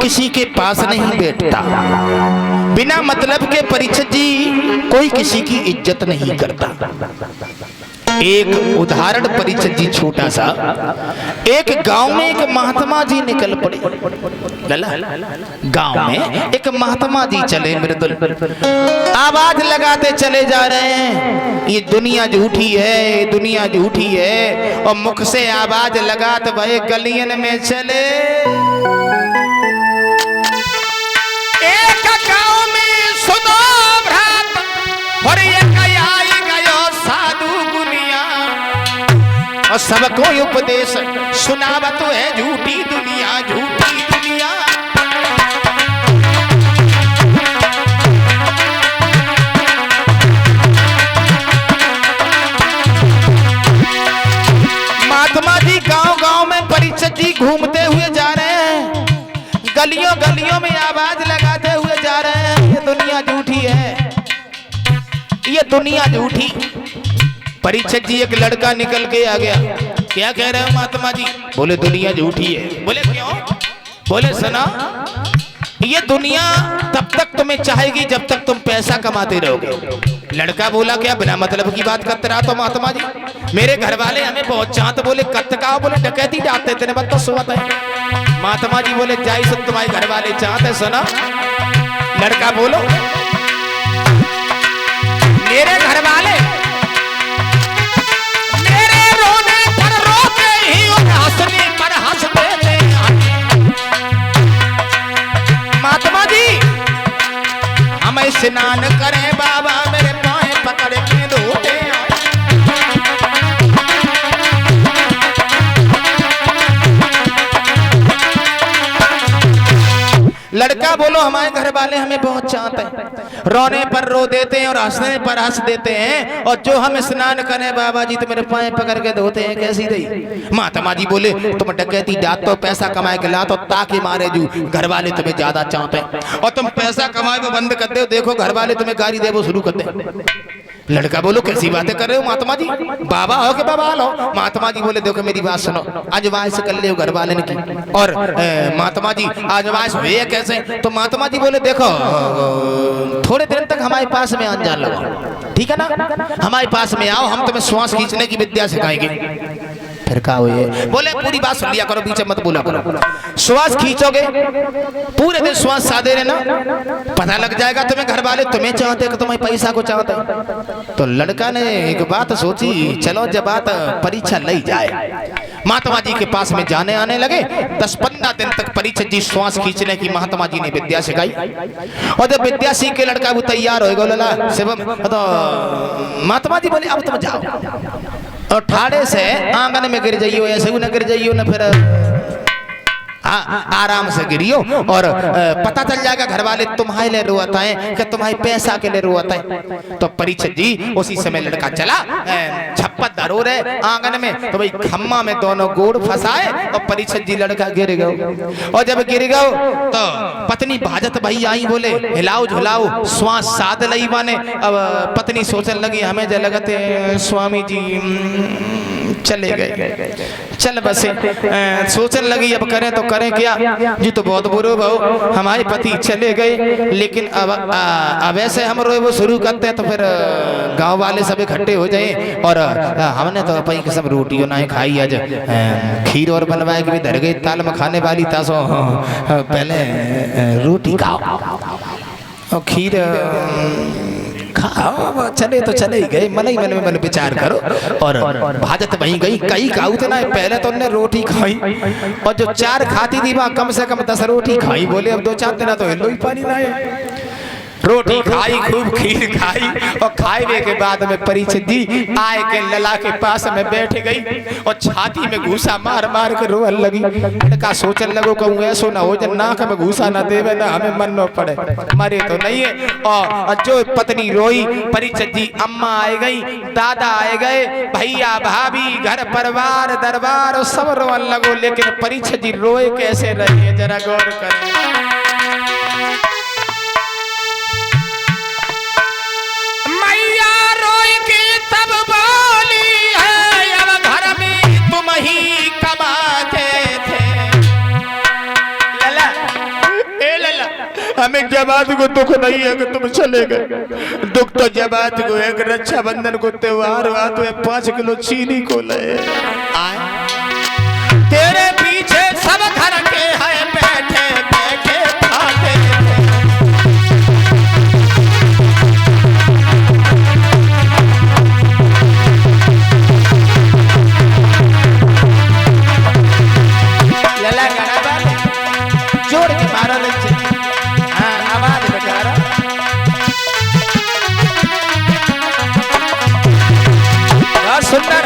किसी के पास नहीं बैठता, बिना मतलब के परीक्षित जी कोई किसी की इज्जत नहीं करता। एक उदाहरण परीक्षित जी छोटा सा, एक गांव में एक महात्मा जी निकल पड़े। गांव में एक महात्मा जी चले मृदुल, आवाज लगाते चले जा रहे हैं, ये दुनिया झूठी है, दुनिया झूठी है, और मुख से आवाज लगाते भय गलियन में चले। एक गांव में सुनो भ्रात, और और सबको उपदेश सुनावत है झूठी दुनिया, झूठी दुनिया। महात्मा जी गांव-गांव में परीक्षित जी घूमते हुए जा रहे हैं, गलियों गलियों में आवाज लगाते हुए जा रहे हैं, ये दुनिया झूठी है, ये दुनिया झूठी। परीक्षित जी एक लड़का निकल के आ गया, क्या कह रहे हो महात्मा जी? बोले दुनिया झूठी है। बोले क्यों? बोले सुना, ये दुनिया तब तक तुम्हें चाहेगी जब तक तुम पैसा कमाते रहोगे। लड़का बोला क्या बिना मतलब की बात करते रहा तो महात्मा जी, मेरे घर वाले हमें बहुत चाहते। बोले कत का? बोले डकैती जाते तेरे बात तो सुबह है। महात्मा जी बोले जाई सब तुम्हारे घर वाले चाहते। सुना लड़का बोलो, मेरे घर वाले महात्मा जी हमें स्नान करें बाबा, मेरे पाए पकड़ के धोते। लड़का बोलो हमारे घर वाले हमें बहुत चाहते हैं, रोने पर रो देते हैं और हंसने पर हंस देते हैं, और जो हम स्नान करें बाबा जी तो मेरे पाए पकड़ के धोते हैं, कैसी रही? महात्मा जी बोले तुम डकैती जाते हो, पैसा कमाए के लाते हो ताकि मारे जू, घर वाले तुम्हें ज्यादा चाहते हैं, और तुम पैसा कमाए वो बंद कर दे, देखो घर वाले तुम्हें गाली दे वो शुरू कर दे। लड़का बोलो कैसी बातें कर रहे हो महात्मा जी, बाबा हो के बाबा लो? महात्मा जी बोले देखो मेरी बात सुनो, आजमाइश कर ले घर वाले ने की। और महात्मा जी आजमाइश हुई कैसे? तो महात्मा जी बोले देखो थोड़े दिन तक हमारे पास में अनजान लगाओ, ठीक है ना, हमारे पास में आओ, हम तुम्हें श्वास खींचने की विद्या सिखाएंगे। फिर क्या हुई? बोले पूरी बात सुन लिया करो, बीच में मत बोला करो। श्वास खींचोगे पूरे दिन श्वास साधे रहना, पता लग जाएगा तुम्हें घर वाले तुम्हें चाहते कि तुम्हें पैसा को चाहते। तो लड़का ने एक बात सोची, चलो जब बात परीक्षा ली जाए। महात्मा जी के पास में जाने आने लगे। 10-15 दिन तक परीक्षित जी श्वास खींचने की महात्मा जी ने विद्या सिखाई, और जब विद्या सीख के लड़का वो तैयार हो गया शिवम, तो महात्मा जी बोले अब तुम जाओ और ठाड़े से आंगन में गिर जाइयो, ऐसे न गिर जाइयो न, फिर आराम से गिरियो, और पता चल जाएगा घर वाले तुम्हारे लिए रोता है कि तुम्हारे पैसा के लिए रोता है। तो परीक्षित जी उसी समय लड़का चला, छप्पा धरो रहे आंगन में, तो भाई खम्मा में दोनों गोड़ फंसाए, और परीक्षित जी लड़का गिर गयो। और जब गिर गयो तो पत्नी भाजत भाई आई, बोले हिलाओ झुलाओ, श्वास साध लई माने। अब पत्नी सोचने लगी हमें जो लगते स्वामी जी चले गए, चल बसे सोचने लगी अब करें तो करें क्या जी, तो बहुत बुरो भाव हमारे पति चले गए, लेकिन अब ऐसे हम रोए वो शुरू करते हैं तो फिर गांव वाले सब इकट्ठे हो जाए, और हमने तो अपनी किस्म रोटियों ना खाई, आज खीर और बनवाए कि धर गई ताल में खाने वाली तासो, पहले रोटी खाओ और खीर खाओ, चले तो चले ही गए, मन ही मन में मन विचार करो। और भाजत वहीं गई, कई खाऊ थे ना, पहले तो उन्होंने रोटी खाई, और जो 4 खाती थी वहाँ कम से कम 10 रोटी खाई। बोले अब 2-4 दिन तो हिलो ही पानी लाए, रोटी खाई, खूब खीर खाई, और खाने के बाद में परीक्षित जी आए के लला के पास में बैठ गई, और छाती में घूसा मार मार के रोने लगी। लड़का सोचने लगो कहूँ ऐसो ना हो जाए, नाक में घूसा ना देवे ना हमें मन न पड़े, मरे तो नहीं है। और जो पत्नी रोई, परीक्षित जी अम्मा आए गई, दादा आए गए, भैया भाभी घर परिवार दरबार सब रोने लगो, लेकिन परीक्षित जी रोए कैसे रहे जरा गौर करें। तब बोली है अब घर में तुम ही कमाते थे, लला हमें जमात को दुख नहीं है कि तुम चले गए, दुख तो जमात को है कि रक्षाबंधन को त्योहार हुआ तो 5 किलो चीनी को ले आए। तेरे पीछे सब घर के हैं बैठे बैठे खाते लला गाना जोड़ के मारा लच्छे। हाँ आवाज बजा रहा बहुत सुंदर।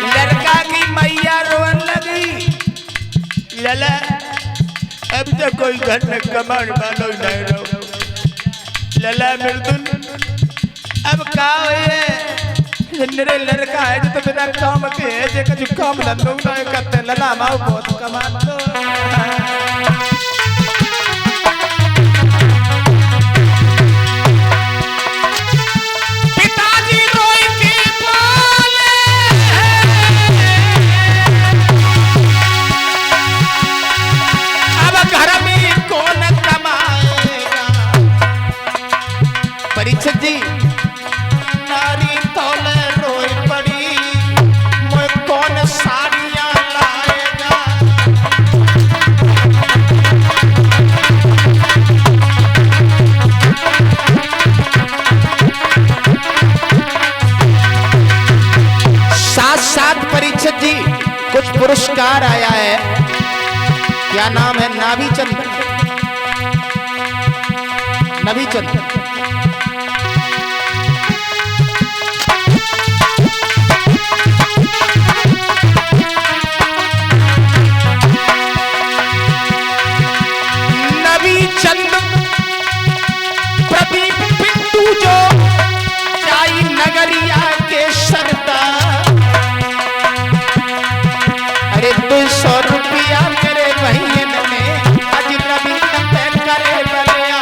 लड़का की मैया रोन लगी, लला अब तो कोई घर में कमाने वालों नहीं रहो। लला मृदुल अब का मेरे लड़का है जो तो बिना काम के है जे कुछ काम धंधो नहीं करते। लला माओ बहुत कमाते परीक्षित जी। नारी तौले रोई पड़ी मैं कौन साड़ियां लाएगा। साथ साथ परीक्षित जी कुछ पुरस्कार आया है। क्या नाम है? नाभीचंद। नभीचंद चंद प्रदीप पिंटू जो चाई नगरिया के सरदार। अरे 200 रुपया मेरे बहन ने आज रवि करे बलिया।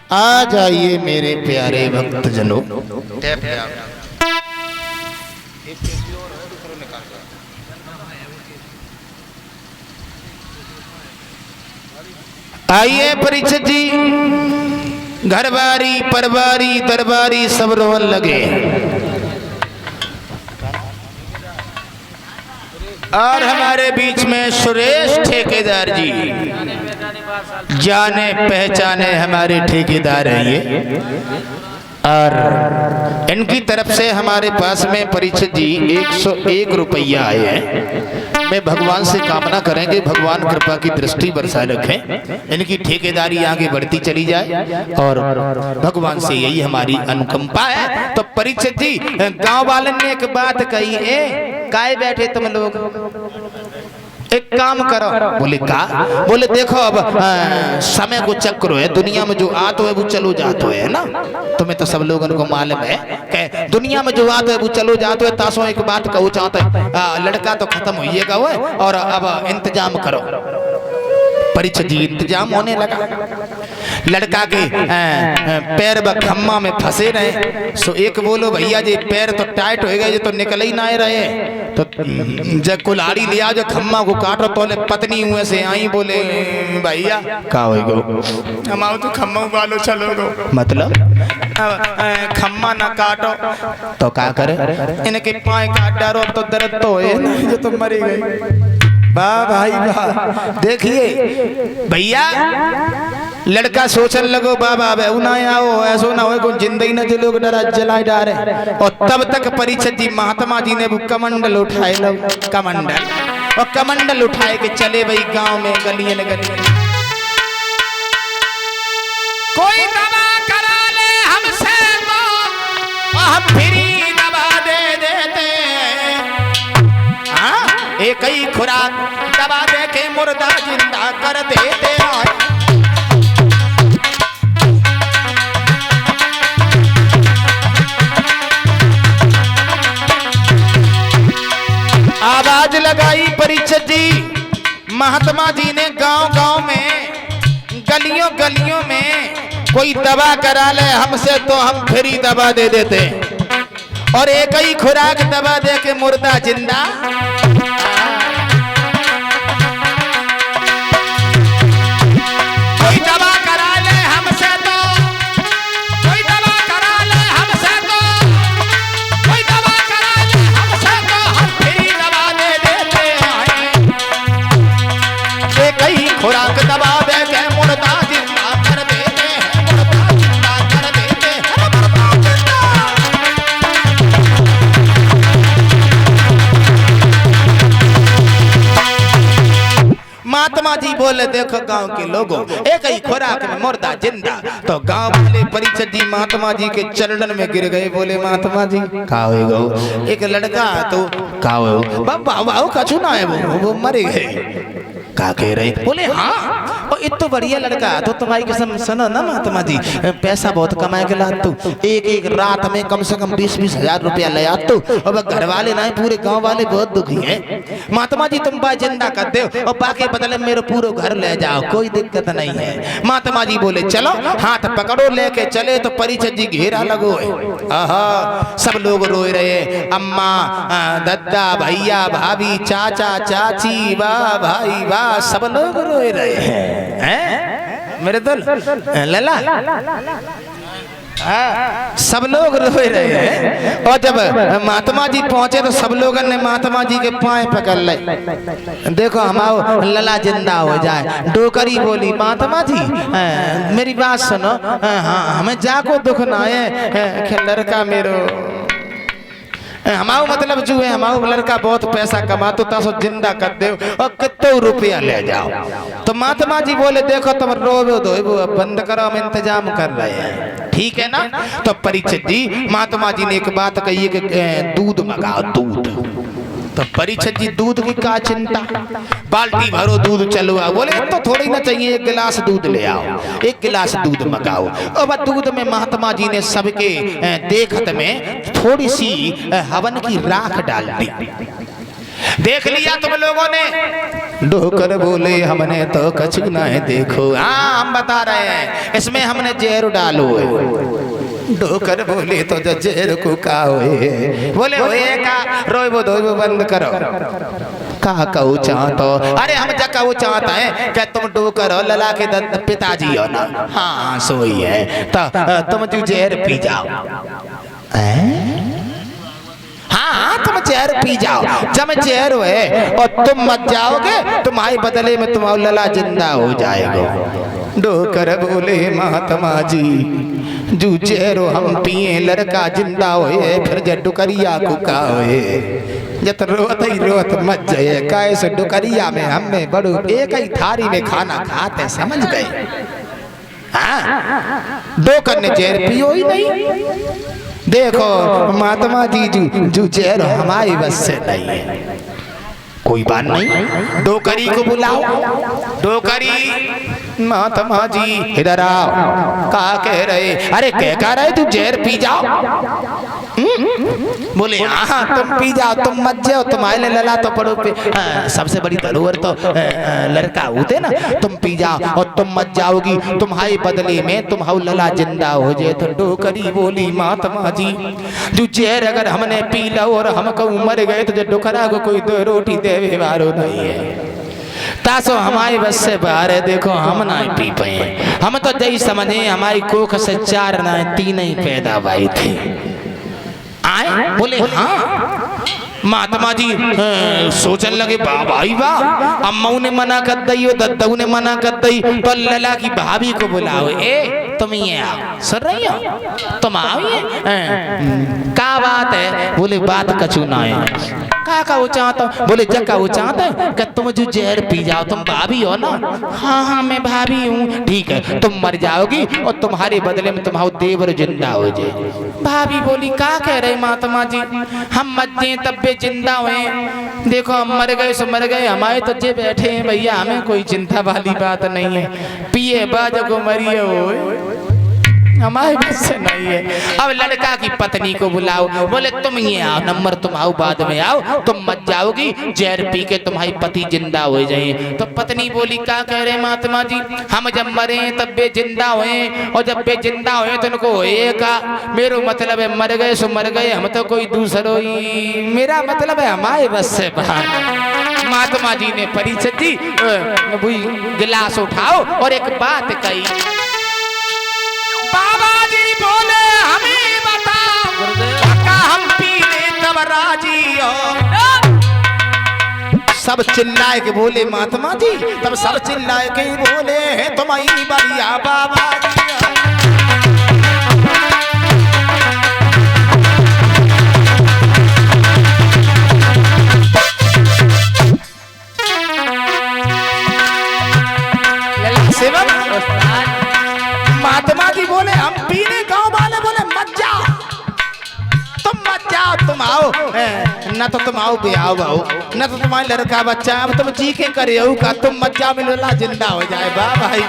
आ जाइए मेरे प्यारे भक्तजनों। आइए परीक्षित जी, घरबारी परवारी दरबारी सब रोन लगे और हमारे बीच में सुरेश ठेकेदार जी, जाने पहचाने हमारे ठेकेदार हैं ये, और इनकी तरफ से हमारे पास में परीक्षित जी 101 रुपया आए हैं। मैं भगवान से कामना करेंगे भगवान कृपा की दृष्टि बरसाए रखें, इनकी ठेकेदारी आगे बढ़ती चली जाए और भगवान से यही हमारी अनुकंपा है। तो परीक्षित जी, गांव वाले ने एक बात कही है, काहे बैठे तुम लोग, एक काम करो। बोले का? बोले देखो अब समय को चक्र है, दुनिया में जो आतो है वो चलो जातो है ना। तुम्हें तो सब लोगों को मालूम है कि दुनिया में जो आतो है वो चलो जातो है। तासो एक बात कहूँ चाहते, लड़का तो खत्म होइएगा वो, और अब इंतजाम करो। परीक्षा जी इंतजाम होने लगा। लड़का के पैर ब खम्मा में फंसे रहे। सो एक बोलो भैया जी पैर तो टाइट हो गए, तो निकल ही ना रहे, तो जब कुल्हाड़ी लिया जो खम्मा को काटो तो पत्नी हुए से आई, बोले भैया का हो गो हम आओ तो खम्मा वालो चलो गो, मतलब खम्मा ना काटो तो क्या करे, इनके पाए काट डारो अब तो दर्द तो है ना, जो तुम मरी गई। वाह भाई वाह, देखिए भैया लड़का सोचन लगो बाबा अब ना आओ, ऐसो ना हो कोई जिंदगी न जलोग डरा जला डारे। और तब तक परीक्षित जी महात्मा जी ने वो कमंडल उठाए लो, कमंडल, और कमंडल उठाए के चले भाई गांव में गलियां गलियां, कोई दवा करा ले हमसे तो हम फ्री दवा दे देते, हाँ एक ही खुराक दवा दे के मुर्दा जिंदा कर देते। आवाज लगाई परीक्षित जी महात्मा जी ने, गांव गांव में गलियों गलियों में कोई दवा करा ले हमसे तो हम फ्री दवा दे देते, और एक ही खुराक दवा दे के मुर्दा जिंदा। कोई दवा करा ले हमसे तो, कोई दवा करा ले हमसे तो, कोई दवा करा ले हमसे तो हम फ्री दवा दे देते हैं, एक ही खुराक दवा दे के मुर्दा जिंदा कर देते हैं, मुर्दा जिंदा कर देते हैं, मुर्दा जिंदा। महात्मा जी बोले देखो गांव के लोगों एक ही खुराक में मुर्दा जिंदा, तो गांव वाले परीक्षित जी महात्मा जी के चरणन में गिर गए, बोले महात्मा जी का हो, एक लड़का तो का हो बाबा कछु ना है, वो मरे गए, का कह रहे, बोले हाँ और इतना बढ़िया लड़का तो तुम्हारी कसम सुनो ना महात्मा जी, पैसा बहुत कमाए के ला तू, एक एक रात में कम से कम 20-20 हजार रुपया ले आत तू, और घर वाले ना पूरे गांव वाले बहुत दुखी हैं। महात्मा जी तुम बात जिंदा कर दो और बाकी बदले मेरे पूरे घर ले जाओ, कोई दिक्कत नहीं है। महात्मा जी बोले चलो, हाथ पकड़ो, लेके चले तो परीक्षित जी घेरा लगो है, आहा सब लोग रोए रहे, अम्मा दद्दा भैया भाभी चाचा चाची वाह भाई वाह सब लोग रोए रहे हैं, मेरे दिल लला सब लोग रोए रहे हैं। और जब महात्मा जी पहुंचे तो सब लोगों ने महात्मा जी के पाए पकड़ ले, देखो हमारा लला जिंदा हो जाए। डोकरी बोली महात्मा जी मेरी बात सुनो, हाँ हमें जाको दुख ना है, लड़का मेरो हमारा मतलब जो है हमारा लड़का बहुत पैसा कमातो तासो जिंदा कर दे और कितने रुपया ले जाओ। तो महात्मा जी बोले देखो तुम रोबो धोबो बंद करो, हम इंतजाम कर रहे हैं, ठीक है ना। तो परीक्षित जी महात्मा जी ने एक बात कही कि दूध मंगाओ, दूध। तो परीक्षित जी दूध की क्या चिंता, बाल्टी भरो दूध चलो आओ, बोले तो थोड़ी ना चाहिए, एक गिलास दूध ले आओ, एक गिलास दूध मंगाओ। और दूध में महात्मा जी ने सबके देखत में थोड़ी सी हवन की राख डाल दी। देख लिया तुम लोगों ने, डोकर बोले हमने तो कछु ना है देखो, हाँ हम बता रहे हैं इसमें हमने जहर डालो है। डोकर बोले तो जहर को का होए, बोले होए का रोइबो धोइबो बंद करो, का कहू चाहतो, अरे हम जकाऊ चाहता है कि तुम डोकर हो लला के पिताजी हो ना, हाँ सोई है, तो तुम जो जहर पी जाओ, हाँ तुम जहर पी जाओ, जब जहर हुए और तुम मत जाओगे तुम्हारे बदले में तुम्हारा लला जिंदा हो जाएगा। डोकर बोले महात्मा जी जो जहरो हम पिए लड़का जिंदा होए, फिर जब डुकरिया को का होए, जब रोत ही रोत मत जाए, कैसे डुकरिया में हमें बड़ो एक ही थारी में खाना खाते समझ गए। हाँ डोकर ने जहर पियो ही नहीं। देखो महात्मा जी जो जहर हमारी बस से नहीं है, कोई बात नहीं, डोकरी को बुलाओ। डोकरी महात्मा जी इधर आओ, कहा कह रहे, अरे कह रहे तू जहर पी जाओ, बोले हाँ तुम पी जाओ, तुम मत जाओ, तुम्हारे लिए लला तो पड़ो पे सबसे बड़ी धरोहर तो लड़का होते ना, तुम पी जाओ और तुम मत जाओगी, तुम्हारे बदले में तुम्हारा लला जिंदा हो जाए। तो डोकरी बोली महात्मा जी जो जहर अगर हमने पी लो और हमको मर गए तो जो डोकरा को कोई दो रोटी देवे वारो नहीं है, तासो हमारे बस से बाहर है। देखो हम ना पी पाए, हम तो जही समझे हमारी कोख से 4 ना 3 ही पैदा भाई थे। आए बोले हाँ। महात्मा जी सोचने लगे भाई वाह, अम्माऊ ने मना कर दई और दद्दू ने मना कर दई, तो लला की भाभी को बुलाओ, ए तुम ये आओ, सुन रही हो तुम आओ, ये क्या बात है? बोले बात कछु ना है। का वो चाहता, बोले जक्का वो चाहता है कि तुम जो जहर पी जाओ, तुम भाभी हो ना? हाँ हाँ मैं भाभी हूँ। ठीक है तुम मर जाओगी और तुम्हारे बदले में तुम्हारा देवर जिंदा हो जाए। भाभी बोली का कह रहे महात्मा जी, हम मर जाए तब भी जिंदा हुए, देखो हम मर गए सो मर गए, हमारे तो जे बैठे हैं भैया, हमें कोई चिंता वाली बात नहीं है, पिए बाज को मरिए हो, हमारे बस से नहीं है। अब लड़का की पत्नी को बुलाओ, बोले तुम ये आओ, नंबर तुम आओ, बाद में आओ, तुम मत जाओगी, जहर पी के तुम्हारी पति जिंदा हो जाए। तो पत्नी बोली क्या कह रहे महात्मा जी, हम जब मरे तब बे जिंदा हुए और जब बे जिंदा हुए तो उनको होएगा, मेरा मतलब है मर गए सो मर गए, हम तो कोई दूसरो ही, मेरा मतलब है हमारे बस से बाहर। महात्मा जी ने परिचय दी, गिलास उठाओ और एक बात कही। बाबा जी बोले हमें बताओ का हम पीने तब राजी हो। सब चिल्लाए के बोले महात्मा जी, तब सब चिल्लाए के बोले हैं तुम्हारी बढ़िया बाबा जी। महात्मा जी बोले हम पीने, गांव वाले बोले मत जाओ, तुम आओ, न तो तुम आओ ब्याह आओ, न तो तुम्हारा लड़का बच्चा, अब तुम चीखे करे हो का, तुम मत जाओ, मिलला जिंदा हो जाए। वाह भाई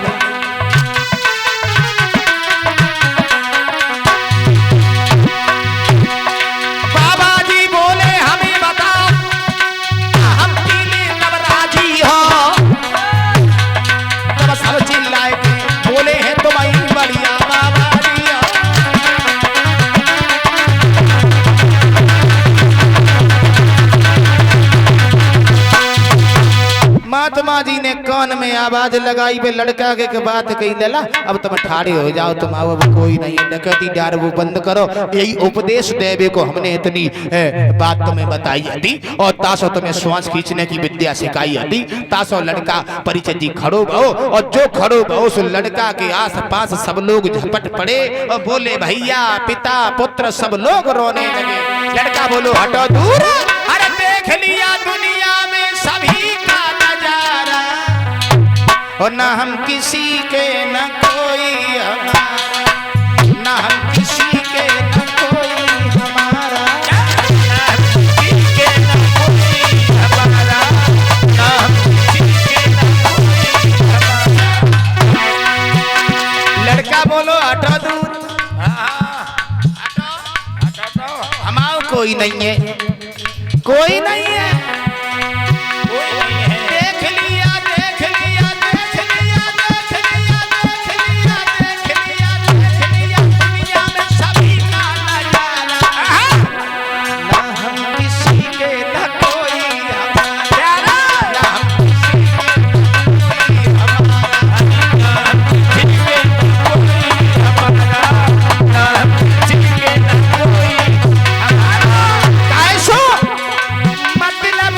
बाबा जी बोले हमें बताओ हम पीने तब राजी हो। तब सब चिल्लाए बोले हैं तुम्हारी बढ़िया बाबा जी। महात्मा जी ने कान में आवाज लगाई, वे लड़का के बात कही देला, अब तुम ठाड़े हो जाओ, तुम आओ, अब कोई नहीं, डकैती डार वो बंद करो। यही उपदेश देवे को हमने इतनी बात तुम्हें बताई थी और तासो तुम्हें श्वास खींचने की विद्या सिखाई थी। तासो लड़का परिचय जी खड़ो भो, और जो खड़ो भो उस लड़का के आस पास सब लोग झपट पड़े और बोले भैया पिता पुत्र सब लोग रोने लगे। लड़का बोलो हटो दूर, अरे देख लिया दुनिया में सभी का नजारा, और ना हम किसी के न कोई हमारा, ना हम किसी के न कोई हमारा, ना हम किसी के न कोई हमारा, ना हम किसी के न कोई हमारा। लड़का बोलो हटो दूर, हमारा कोई नहीं है, कोई नहीं है, देख लिया देख लिया देख लिया देख लिया देख लिया देख लिया देख लिया, दुनिया में सभी का नजारा, ना हम किसी के न कोई हमारा, ना हम किसी के न कोई हमारा, ना हम किसी के न कोई हमारा, ना हम किसी के न कोई हमारा। कैसो मतलब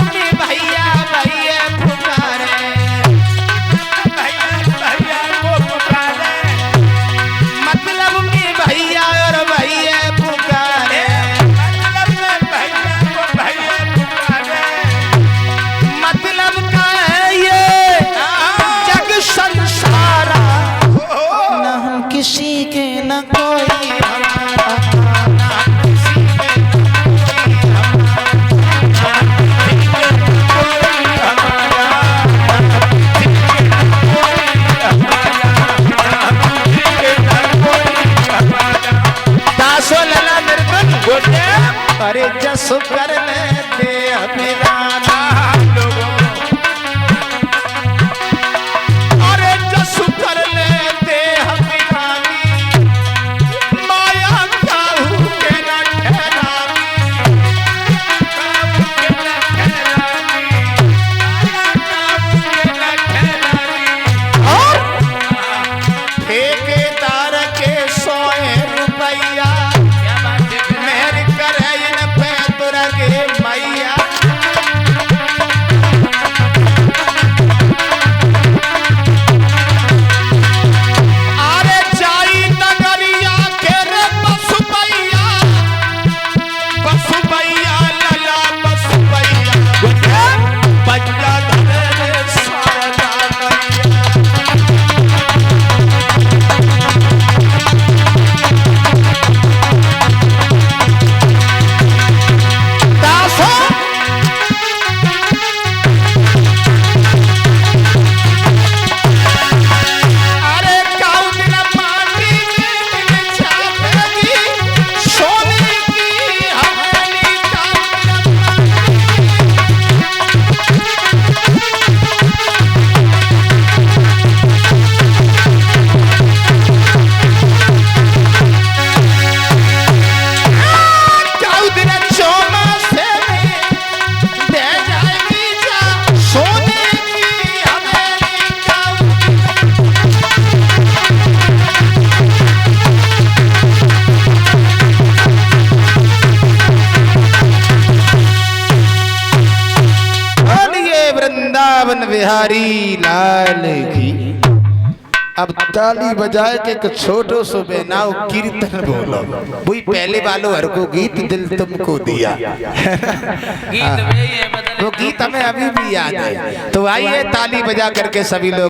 सुधर लेते अभिराना अरे जो सुधर लेते अभिरानी माया काहू के न ठहरानी और ठेकेदार के 100 रुपया मेहर करे इन पे तुरगे मैया अरे जाई नगरिया के रे बसुबैया लला बसुबैया बच्चा धरे सारा मैया दासो अरे काऊ दिन माटी में दिल छापेगी सोने की हवेली काऊ दिन चोमा से दे जाएगी जा सोने की हवेली काऊ बोलिए वृंदावन बिहारी लाल की। अब ताली बजाए के एक छोटो सो बेनाव कीर्तन बोलो वही पहले वालों हर को गीत दिल तुमको दिया वो गीत हमें अभी भी याद है। तो आइए ताली बजा करके सभी लोग